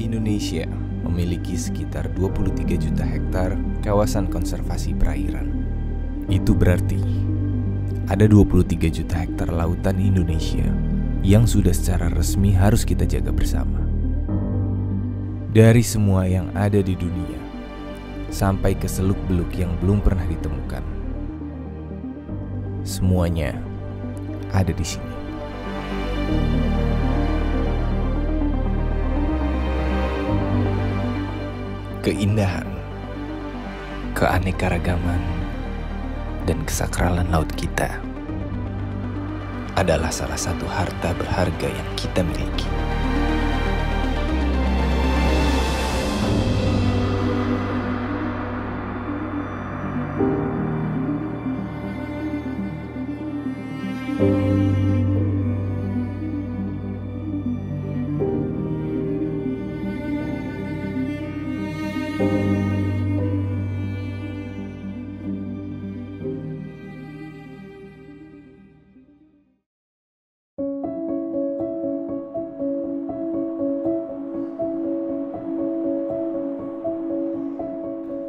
Indonesia memiliki sekitar 23 juta hektar kawasan konservasi perairan. Itu berarti ada 23 juta hektar lautan Indonesia yang sudah secara resmi harus kita jaga bersama. Dari semua yang ada di dunia, sampai ke seluk-beluk yang belum pernah ditemukan, semuanya ada di sini. Keindahan, keanekaragaman, dan kesakralan laut kita adalah salah satu harta berharga yang kita miliki.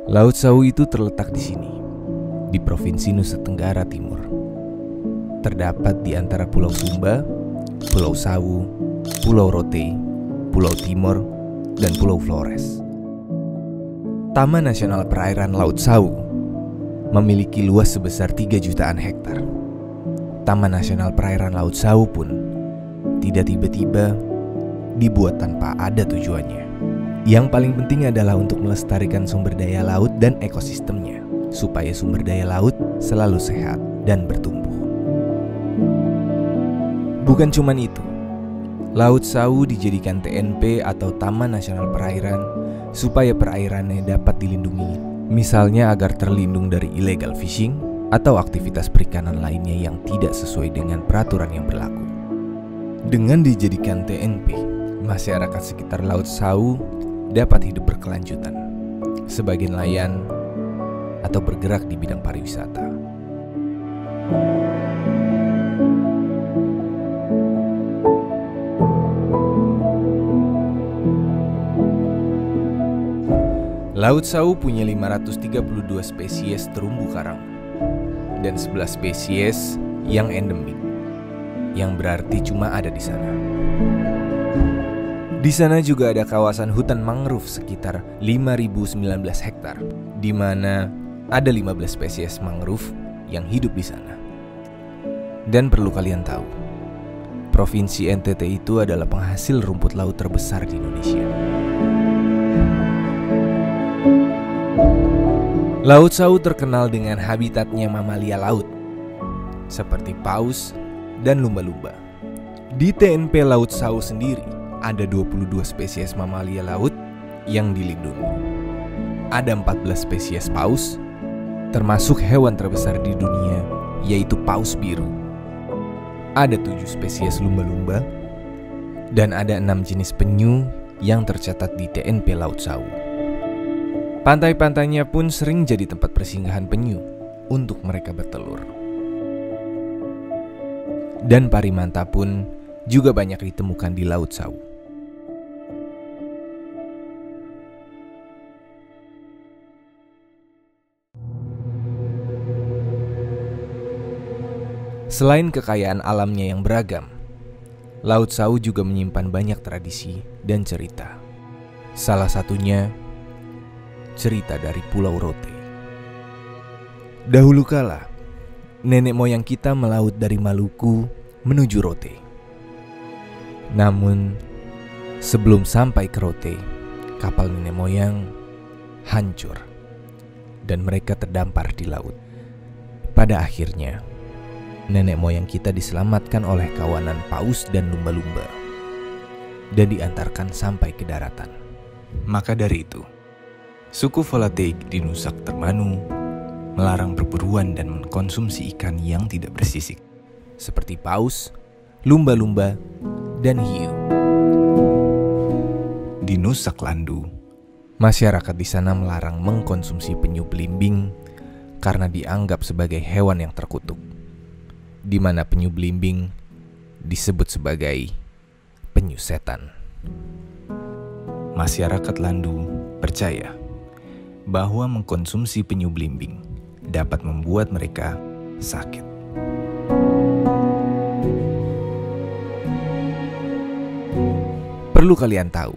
Laut Sawu itu terletak di sini, di Provinsi Nusa Tenggara Timur. Terdapat di antara Pulau Sumba, Pulau Sawu, Pulau Rote, Pulau Timor, dan Pulau Flores. Taman Nasional Perairan Laut Sawu memiliki luas sebesar 3 jutaan hektar. Taman Nasional Perairan Laut Sawu pun tidak tiba-tiba dibuat tanpa ada tujuannya. Yang paling penting adalah untuk melestarikan sumber daya laut dan ekosistemnya, supaya sumber daya laut selalu sehat dan bertumbuh. Bukan cuma itu, Laut Sawu dijadikan TNP atau Taman Nasional Perairan supaya perairannya dapat dilindungi, misalnya agar terlindung dari illegal fishing atau aktivitas perikanan lainnya yang tidak sesuai dengan peraturan yang berlaku. Dengan dijadikan TNP, masyarakat sekitar Laut Sawu dapat hidup berkelanjutan sebagai nelayan atau bergerak di bidang pariwisata. Laut Sawu punya 532 spesies terumbu karang dan 11 spesies yang endemik, yang berarti cuma ada di sana. Di sana juga ada kawasan hutan mangrove sekitar 5.019 hektar, di mana ada 15 spesies mangrove yang hidup di sana. Dan perlu kalian tahu, Provinsi NTT itu adalah penghasil rumput laut terbesar di Indonesia. Laut Sawu terkenal dengan habitatnya mamalia laut, seperti paus dan lumba-lumba. Di TNP Laut Sawu sendiri, ada 22 spesies mamalia laut yang dilindungi. Ada 14 spesies paus, termasuk hewan terbesar di dunia, yaitu paus biru. Ada 7 spesies lumba-lumba, dan ada 6 jenis penyu yang tercatat di TNP Laut Sawu. Pantai-pantainya pun sering jadi tempat persinggahan penyu untuk mereka bertelur. Dan parimanta pun juga banyak ditemukan di Laut Sawu. Selain kekayaan alamnya yang beragam, Laut Sawu juga menyimpan banyak tradisi dan cerita. Salah satunya cerita dari Pulau Rote. Dahulu kala, nenek moyang kita melaut dari Maluku menuju Rote. Namun, sebelum sampai ke Rote, kapal nenek moyang hancur dan mereka terdampar di laut. Pada akhirnya, nenek moyang kita diselamatkan oleh kawanan paus dan lumba-lumba dan diantarkan sampai ke daratan. Maka dari itu, suku Volataik di Nusa Termanu melarang perburuan dan mengkonsumsi ikan yang tidak bersisik, seperti paus, lumba-lumba, dan hiu. Di Nusa Klandu, masyarakat di sana melarang mengkonsumsi penyu belimbing karena dianggap sebagai hewan yang terkutuk, di mana penyu belimbing disebut sebagai penyu setan. Masyarakat Landu percaya bahwa mengkonsumsi penyu belimbing dapat membuat mereka sakit. Perlu kalian tahu,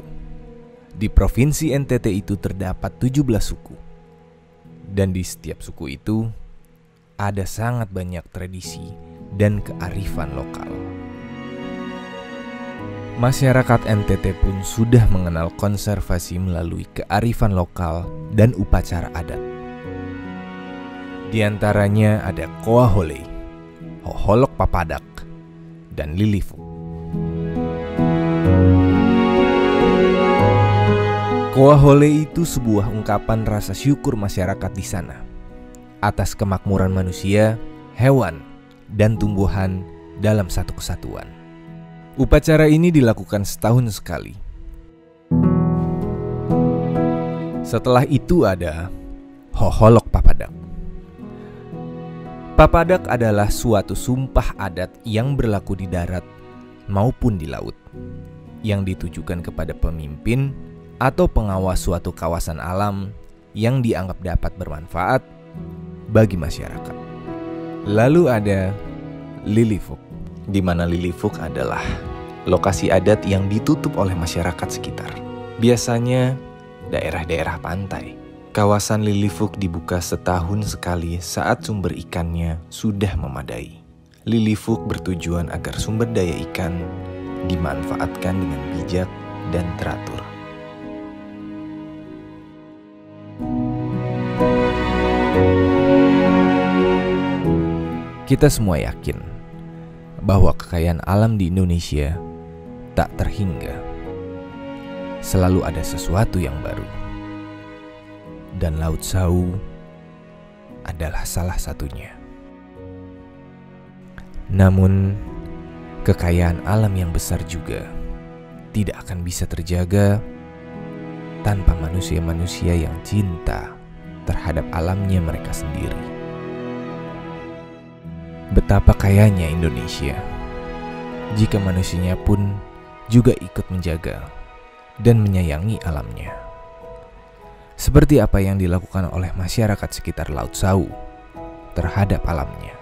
di provinsi NTT itu terdapat 17 suku. Dan di setiap suku itu ada sangat banyak tradisi dan kearifan lokal. Masyarakat NTT pun sudah mengenal konservasi melalui kearifan lokal dan upacara adat. Di antaranya ada Koa Hole, Hoholok Papadak, dan Lilifuk. Koa Hole itu sebuah ungkapan rasa syukur masyarakat di sana atas kemakmuran manusia, hewan, dan tumbuhan dalam satu kesatuan. Upacara ini dilakukan setahun sekali. Setelah itu ada Hoholok Papadak. Papadak adalah suatu sumpah adat yang berlaku di darat maupun di laut, yang ditujukan kepada pemimpin atau pengawas suatu kawasan alam yang dianggap dapat bermanfaat bagi masyarakat. Lalu ada Lilifuk, di mana Lilifuk adalah lokasi adat yang ditutup oleh masyarakat sekitar. Biasanya daerah-daerah pantai. Kawasan Lilifuk dibuka setahun sekali saat sumber ikannya sudah memadai. Lilifuk bertujuan agar sumber daya ikan dimanfaatkan dengan bijak dan teratur. Kita semua yakin bahwa kekayaan alam di Indonesia tak terhingga. Selalu ada sesuatu yang baru. Dan Laut Sawu adalah salah satunya. Namun, kekayaan alam yang besar juga tidak akan bisa terjaga tanpa manusia-manusia yang cinta terhadap alamnya mereka sendiri. Betapa kayanya Indonesia jika manusianya pun juga ikut menjaga dan menyayangi alamnya. Seperti apa yang dilakukan oleh masyarakat sekitar Laut Sawu terhadap alamnya.